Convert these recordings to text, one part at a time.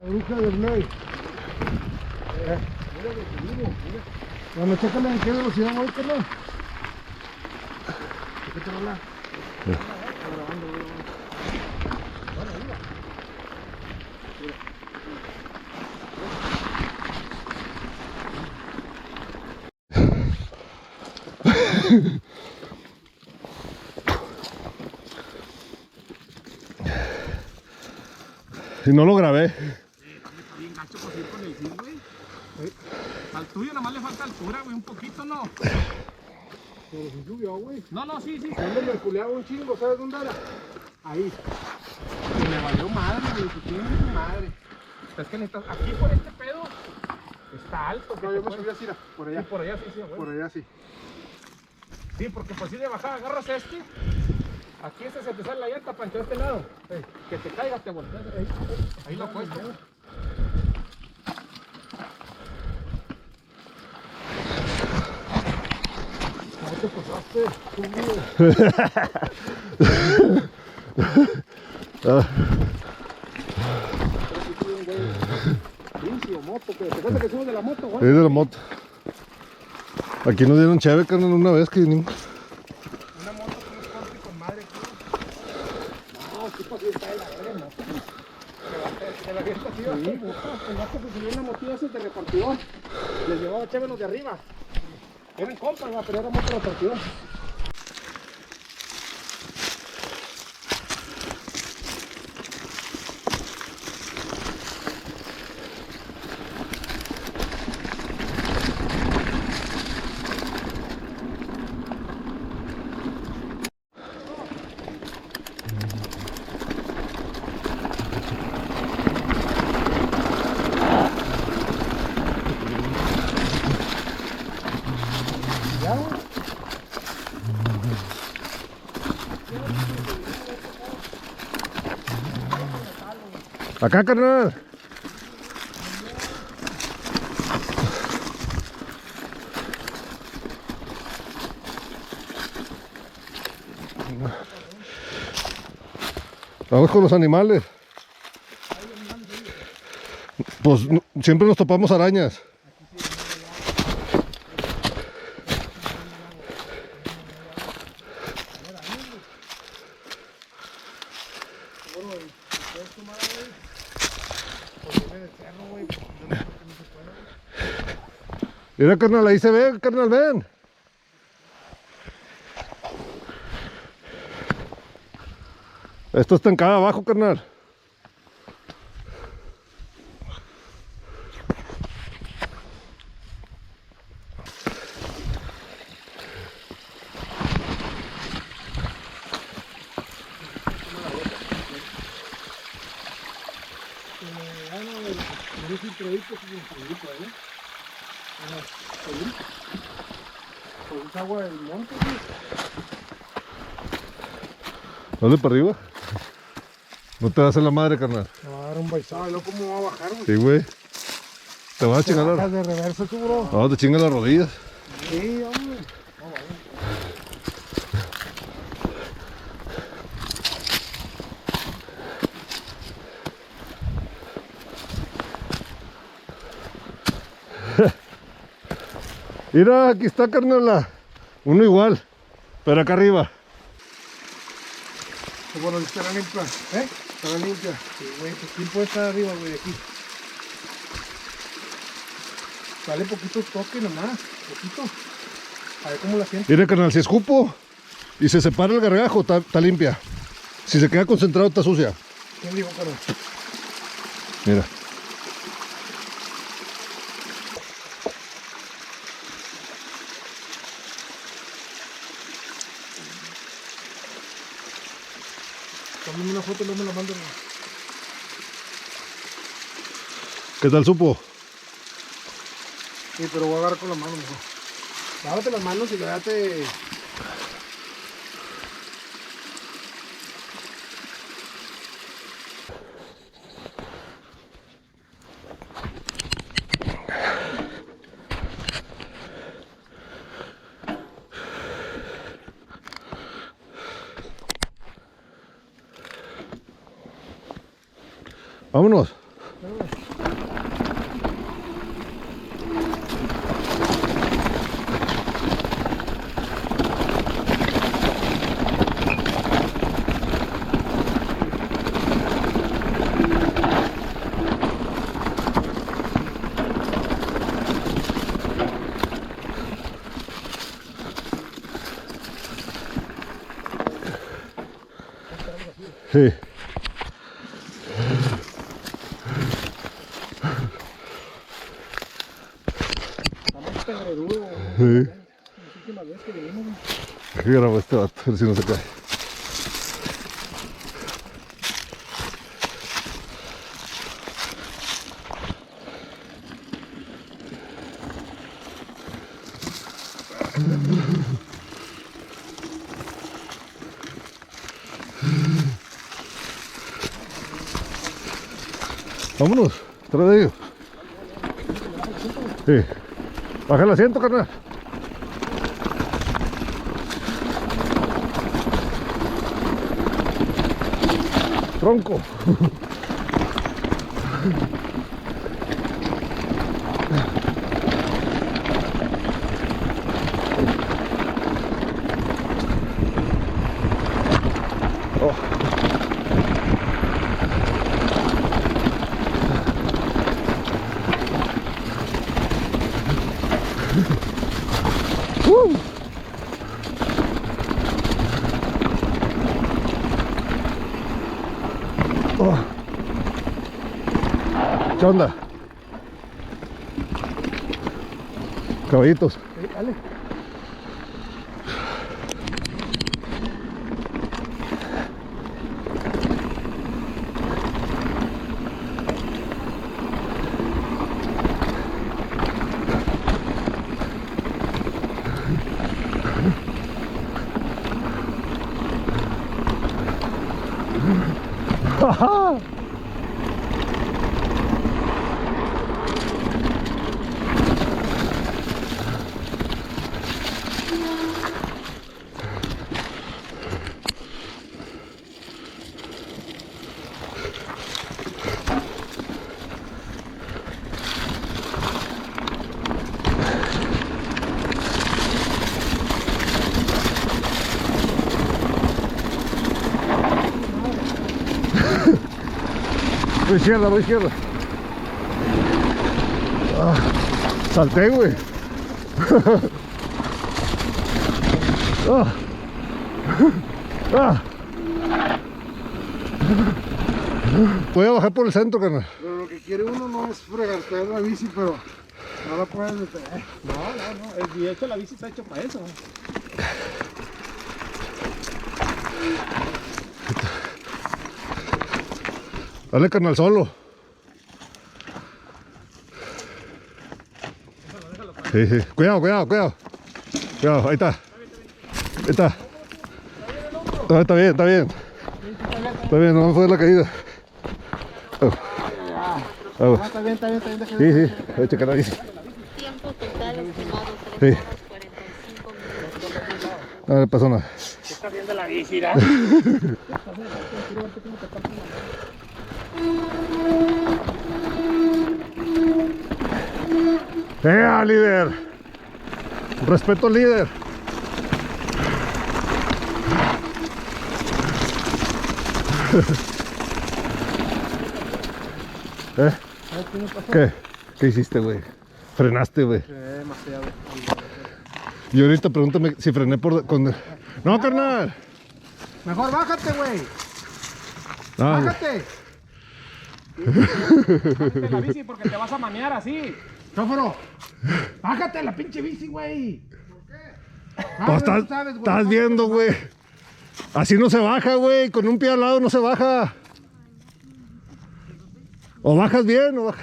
La bruja de Blay. Bueno, chécale en qué velocidad voy, carnal. ¿Qué te rola? Y no lo grabé. Está bien gacho para ir con el gil, güey. Al tuyo nada más le falta altura, güey, un poquito, ¿no? Pero si subió, güey. No, sí. ¿Dónde me culeaba un chingo? ¿Sabes dónde era? Ahí. Y me valió madre, güey. Si tiene madre. Es que necesitas, aquí por este pedo está alto. No, yo me subí así, por allá. Sí, por allá sí, güey. Por allá sí. Sí, porque pues si de bajada agarras este. Aquí se te sale la llanta, Pancho, de este lado. Que te caiga, te volteas. Ahí lo puedes. ¿Cómo te pasaste? Subido. Bici o moto, pero te cuenta que somos de la moto, Es güey. de la moto. Aquí nos dieron chave, carnal, una vez que vinimos. Una moto con un corte con madre, tío. No, sí, pues sí está de la verga, moto. Se la avienta, tío. Sí, puta, el vato que subió una motilla ese de repartidor. Les llevaba chévere los de arriba. Eran compas, ¿va? Pero era moto de repartidor. Ya, güey. Acá, carnal. Vamos con los animales. Pues siempre nos topamos arañas. Mira, carnal, ahí se ve, carnal, ven. Esto está en cada abajo, carnal. Pues es agua del monte, güey. ¿Dónde para arriba? No te vas a la madre, carnal. Me va a dar un baizazo. No, ¿cómo va a bajar, güey? Sí, güey. Te vas a chingar la... Bajas de reversa, tú, bro. No, te chingan las rodillas. Sí, hombre. Mira, aquí está, carnal. Uno igual, pero acá arriba. Bueno, estará limpia. ¿Eh? Estará limpia. Sí, güey, pues ¿quién puede estar arriba, güey, aquí? Sale poquito toque nomás, poquito. A ver cómo la siento. Mira, carnal, si escupo y se separa el gargajo, está limpia. Si se queda concentrado, está sucia. ¿Quién dijo, carnal? Mira. Tómame una foto y luego me la mando. ¿Qué tal supo? Sí, pero voy a agarrar con la mano mejor. Lávate las manos y lávate. Vámonos. Vámonos. Sí. Estamos pedrerudo. Sí. Las últimas veces que vinimos, güey. ¿Qué grabó este vato? A ver si no se cae. Vámonos, tras de ellos. Sí. Baja el asiento, carnal. Tronco. ¿Qué onda? Caballitos. Dale. Voy izquierda, voy izquierda. Ah, salté, güey. Ah. Ah. Voy a bajar por el centro, carnal. Pero lo que quiere uno no es fregartear la bici, pero no la puedes detener. No. De hecho, la bici está hecha para eso. Dale, carnal, solo. Sí, sí. Cuidado, cuidado, cuidado. Cuidado, ahí está. Ahí está. No, está bien, está bien. Está bien, no vamos a joder la caída. Oh. Está bien, Sí, sí, voy a checar la bici. Tiempo total estimado Sí. 3 horas 45 minutos. No le pasó nada. ¿Qué está haciendo la bici, ¿verdad? Líder! Respeto al líder. ¿Qué? ¿Qué hiciste, güey? Frenaste, güey. Demasiado. Y ahorita pregúntame si frené por... ¡No, carnal! Mejor bájate, güey. No, güey. Bájate. Bájate la bici porque te vas a manear así. Chóforo. Bájate la pinche bici, güey. ¿Por qué? Pues estás viendo, güey. Así no se baja, güey. Con un pie al lado no se baja. O bajas bien o bajas...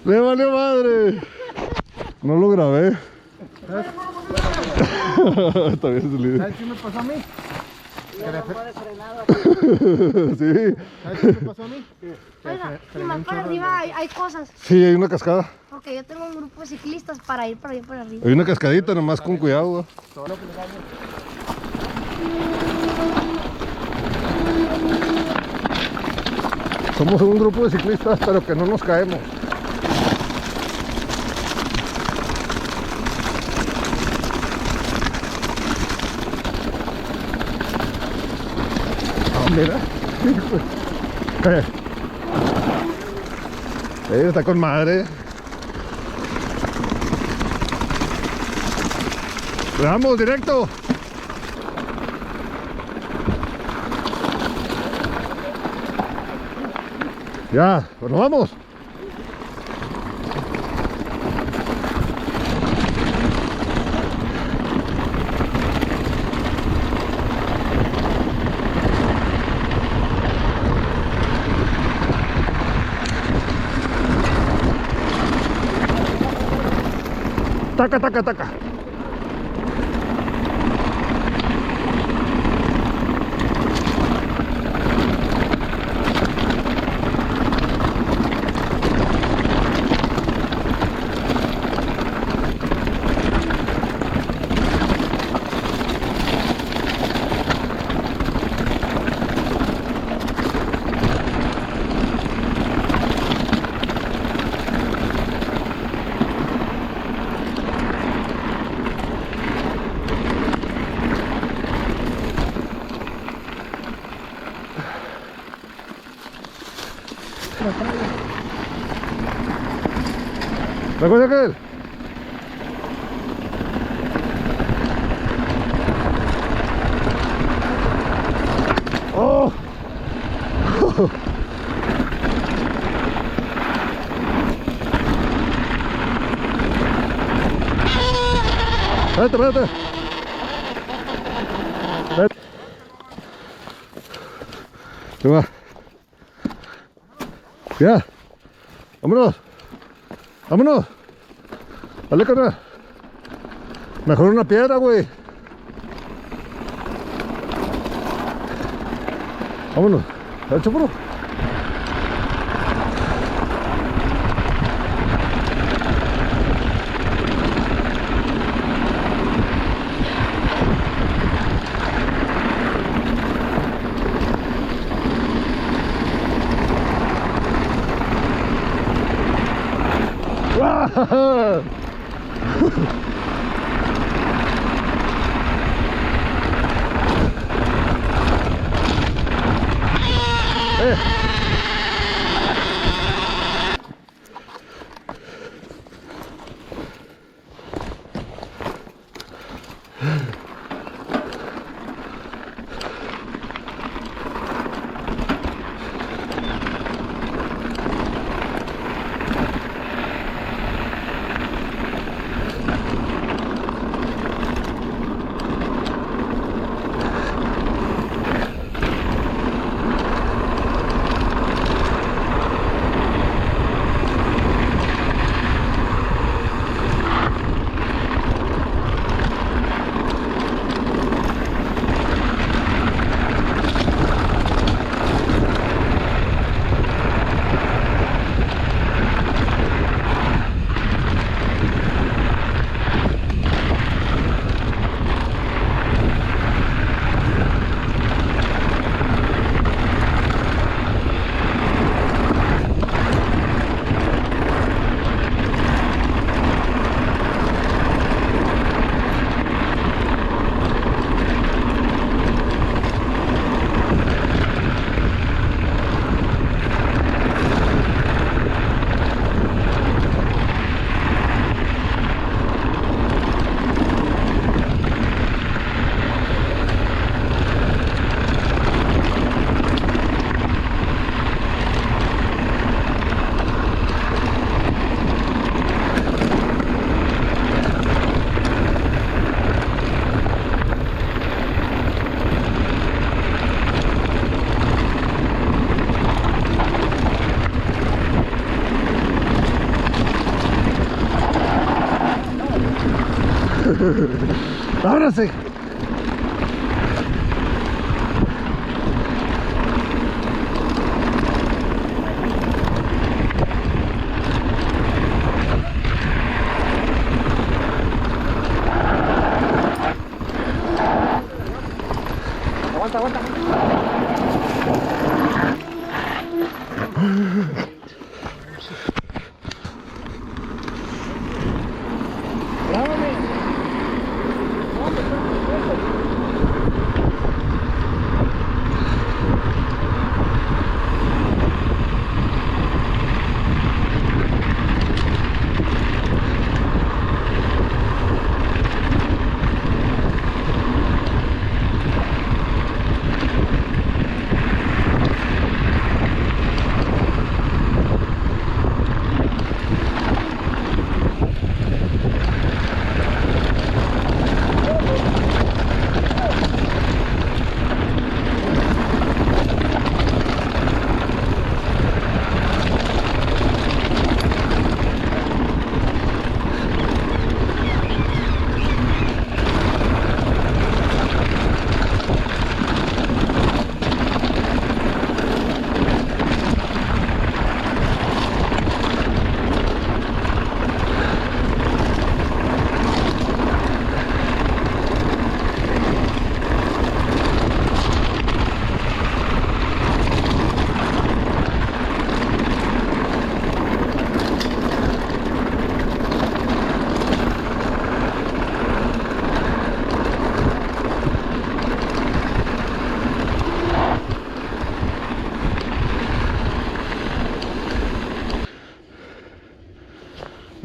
Le valió madre. No lo grabé. Está bien, su líder. ¿Sabes qué me pasó a mí? Sí. ¿Sabes qué me pasó a mí? Oiga, y más para arriba hay cosas, Sí, hay una cascada. porque yo tengo un grupo de ciclistas para ir para allá para arriba. Hay una cascadita, nomás con cuidado, güey. Somos un grupo de ciclistas, pero que no nos caemos. Ah, mira. Está con madre. Vamos, directo. Ya, nos vamos. Taca, taca, taca. Recuerda aquel. Oh. Espérate, espérate. Espérate. Se va. Ya. Vámonos. Vámonos. Dale, carnal. Mejor una piedra, güey. Vámonos. Dale, chapuro. ¡Wow! Ahora sí. Aguanta, aguanta.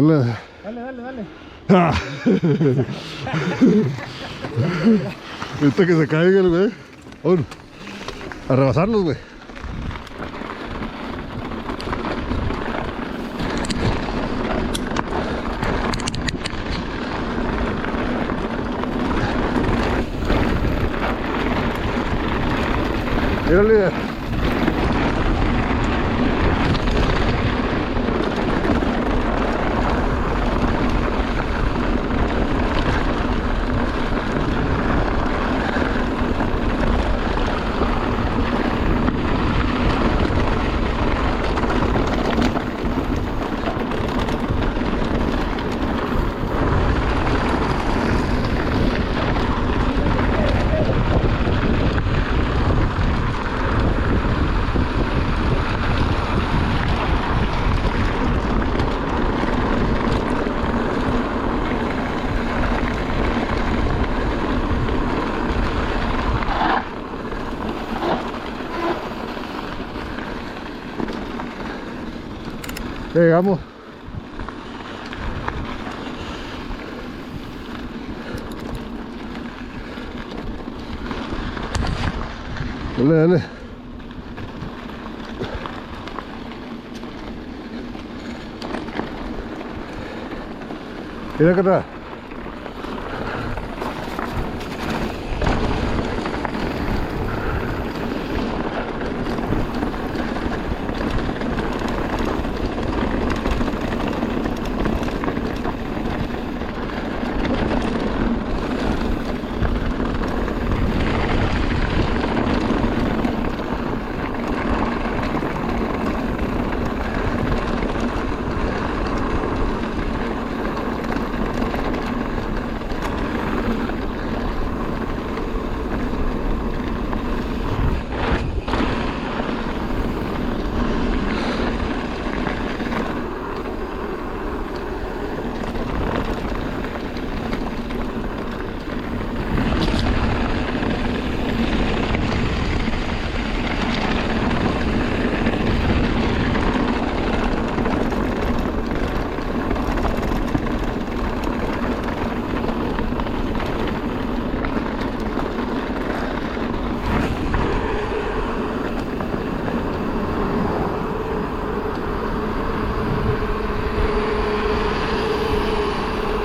Dale. Dale. Ah. Ahorita que se caiga el güey. Vámonos. A rebasarlos, güey. Mira, líder. Ya llegamos. Dale. Mira acá atrás.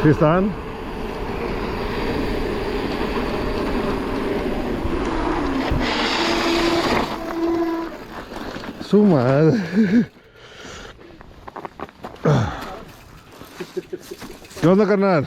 ¿Sí están? Su madre. ¿Qué onda, carnal?